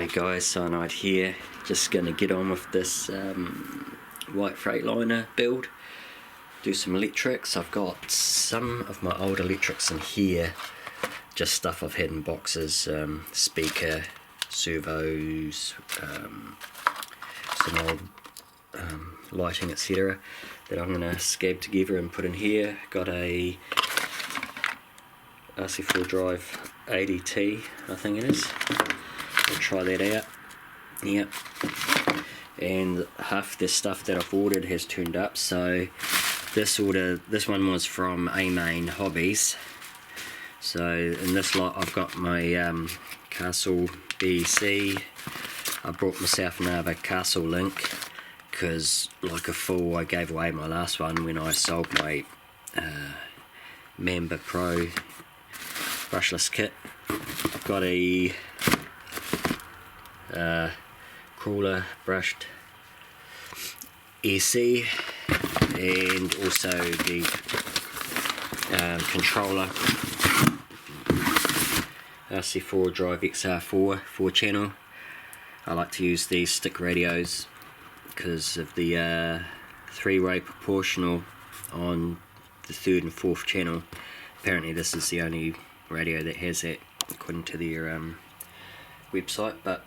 Hey guys, Cyanide here. Just going to get on with this White Freightliner build. Do some electrics. I've got some of my old electrics in here. Just stuff I've had in boxes. Speaker, servos, some old lighting, etc. that I'm going to scab together and put in here. Got a RC4 drive ADT, I think it is. We'll try that out. Yep. And half the stuff that I've ordered has turned up. So this one was from A-Main Hobbies. So in this lot I've got my Castle BC. I brought myself another Castle Link because, like a fool, I gave away my last one when I sold my Mamba Pro brushless kit. I've got a crawler brushed EC and also the controller RC4 Drive XR4 4-channel. I like to use these stick radios because of the 3-way proportional on the 3rd and 4th channel. Apparently this is the only radio that has that according to their website, but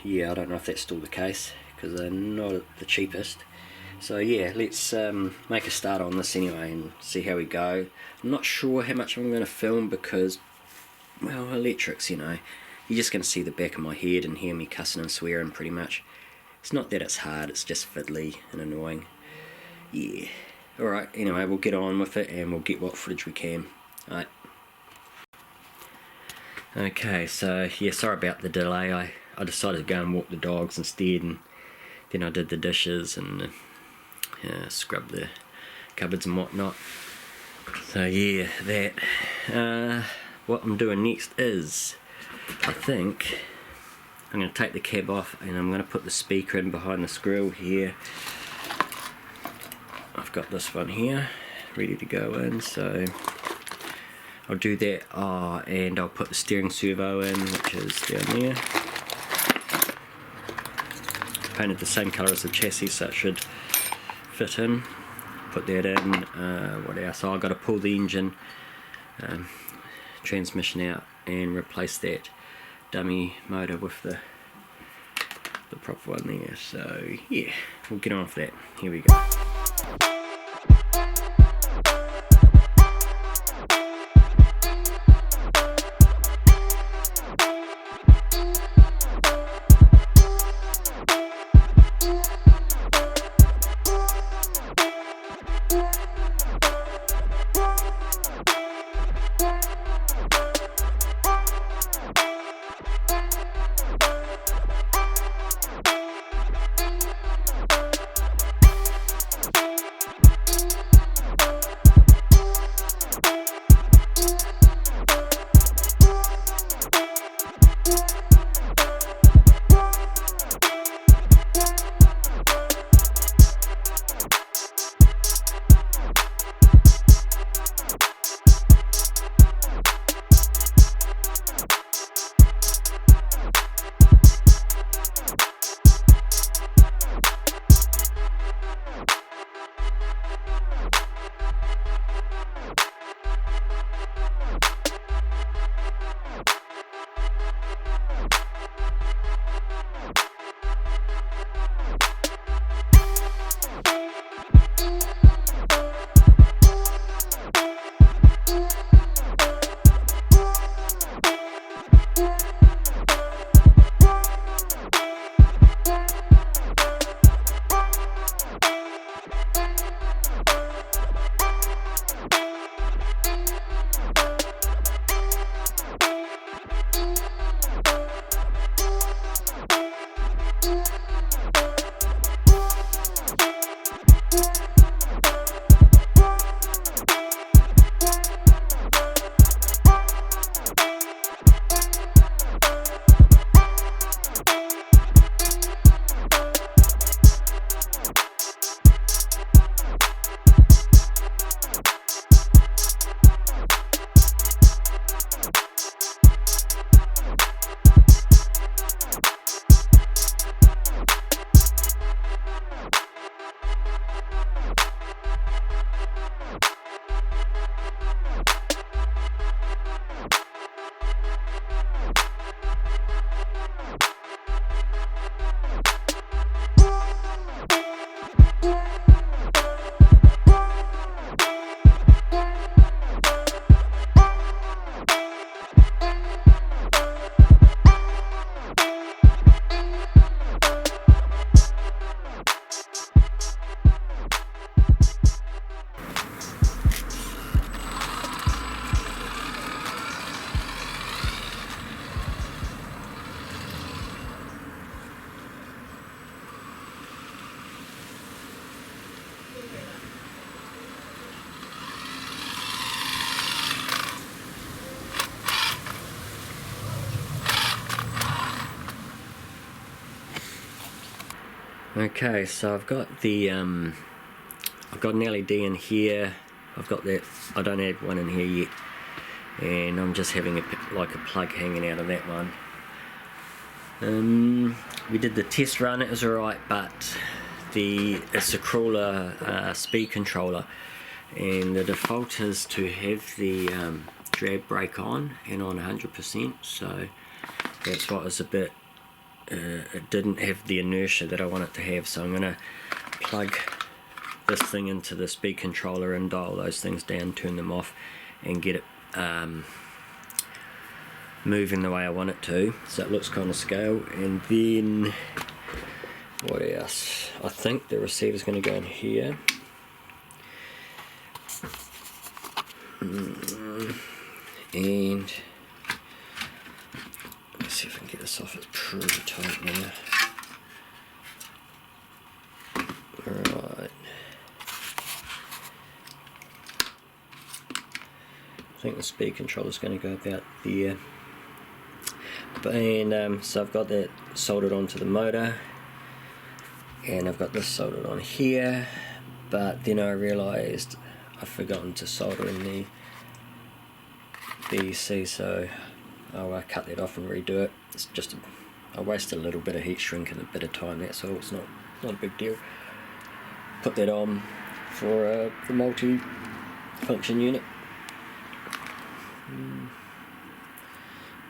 yeah, I don't know if that's still the case because they're not the cheapest. So yeah, let's make a start on this anyway and see how we go. I'm not sure how much I'm going to film because, well, electrics, you know, you're just going to see the back of my head and hear me cussing and swearing pretty much. It's not that it's hard, it's just fiddly and annoying. Yeah. Alright, anyway, we'll get on with it and we'll get what footage we can. Alright. Okay, so yeah, sorry about the delay. I decided to go and walk the dogs instead, and then I did the dishes and scrubbed the cupboards and whatnot. So yeah, that. What I'm doing next is, I think I'm going to take the cab off and I'm going to put the speaker in behind this grill here. I've got this one here ready to go in, so I'll do that, and I'll put the steering servo in, which is down there. Painted the same colour as the chassis, so it should fit in. Put that in. What else? I've got to pull the engine transmission out and replace that dummy motor with the proper one there. So yeah, we'll get on with that. Here we go. Okay, so I've got the I've got an LED in here. I've got that. I don't have one in here yet, and I'm just having like a plug hanging out of that one. We did the test run. It was alright, but it's a crawler speed controller, and the default is to have the drag brake on and on 100%. So that's what was a bit. It didn't have the inertia that I want it to have, so I'm going to plug this thing into the speed controller and dial those things down, turn them off, and get it moving the way I want it to, so it looks kind of scale. And then what else? I think the receiver's going to go in here. And let's see if I can get this off. It's pretty tight now. Alright. I think the speed controller is going to go about there. And so I've got that soldered onto the motor, and I've got this soldered on here, but then I realised I've forgotten to solder in the BC, so I'll cut that off and redo it. It's just I wasted a little bit of heat shrink and a bit of time, that's all. It's not a big deal. Put that on for the multi-function unit.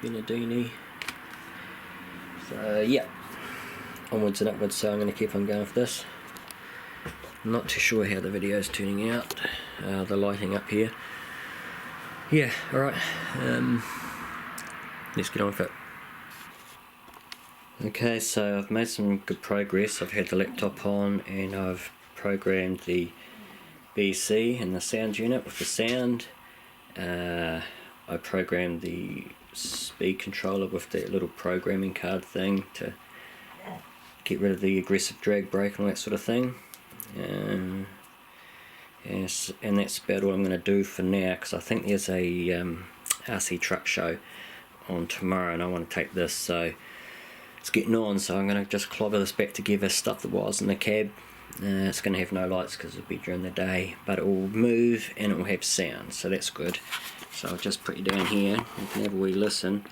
Benedini. So yeah, onwards and upwards, so I'm going to keep on going with this. I'm not too sure how the video is turning out, the lighting up here. Yeah, alright, let's get on with it. Okay, so I've made some good progress. I've had the laptop on and I've programmed the BC and the sound unit with the sound. I programmed the speed controller with that little programming card thing to get rid of the aggressive drag brake and all that sort of thing. Yes, and that's about all I'm going to do for now, because I think there's a RC truck show on tomorrow and I want to take this, so it's getting on. So I'm going to just clobber this back together, stuff the wires in the cab. It's going to have no lights because it'll be during the day, but it will move and it will have sound, so that's good. So I'll just put you down here, you can have a wee listen.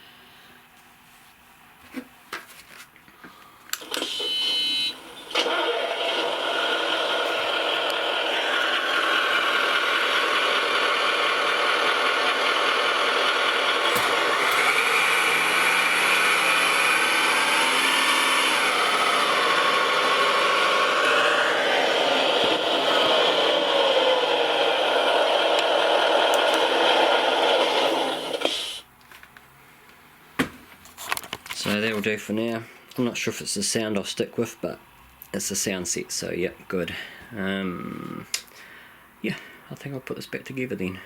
So that will do for now. I'm not sure if it's the sound I'll stick with, but it's the sound set, so yep, good. Yeah, I think I'll put this back together then.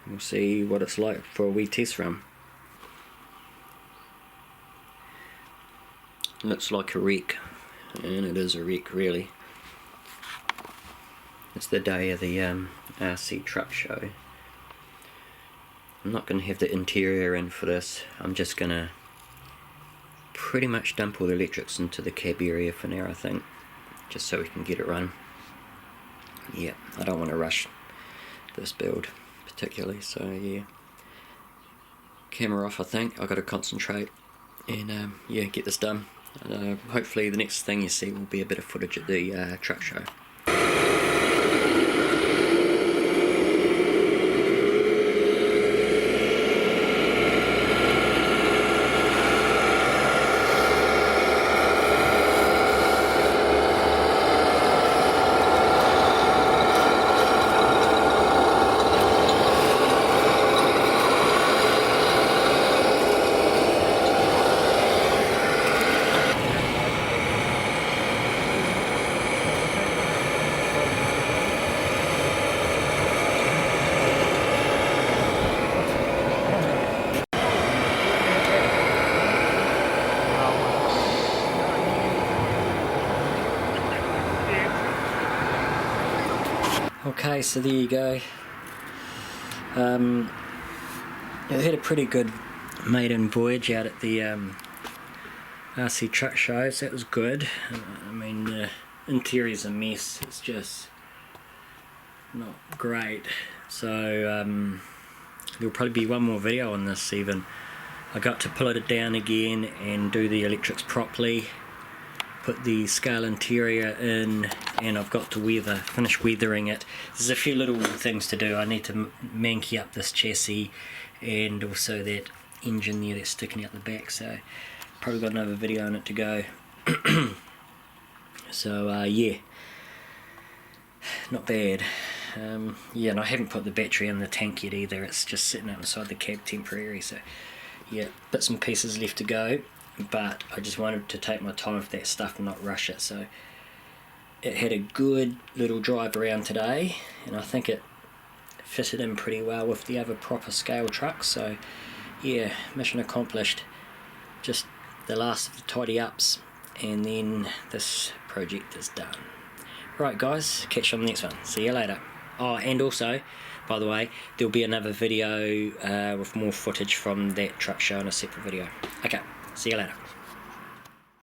We'll see what it's like for a wee test run. Looks like a wreck, and it is a wreck really. It's the day of the RC truck show. I'm not going to have the interior in for this. I'm just going to pretty much dump all the electrics into the cab area for now, I think, just so we can get it running. Yeah, I don't want to rush this build particularly, so yeah. Camera off, I think. I've got to concentrate and yeah, get this done. Hopefully the next thing you see will be a bit of footage at the truck show. Okay, so there you go. It had a pretty good maiden voyage out at the RC truck shows. That was good. I mean, the interior's a mess. It's just not great. So there'll probably be one more video on this even. I got to pull it down again and do the electrics properly, put the scale interior in, and I've got to finish weathering it. There's a few little things to do. I need to manky up this chassis and also that engine there that's sticking out the back, so probably got another video on it to go. So yeah, not bad. Yeah, and I haven't put the battery in the tank yet either. It's just sitting outside the cab temporary, so yeah, bits and pieces left to go, but I just wanted to take my time with that stuff and not rush it. So it had a good little drive around today, and I think it fitted in pretty well with the other proper scale trucks. So yeah, mission accomplished. Just the last of the tidy ups, and then this project is done. Right guys, catch you on the next one. See you later. Oh, and also, by the way, there'll be another video with more footage from that truck show in a separate video. Okay, see you later.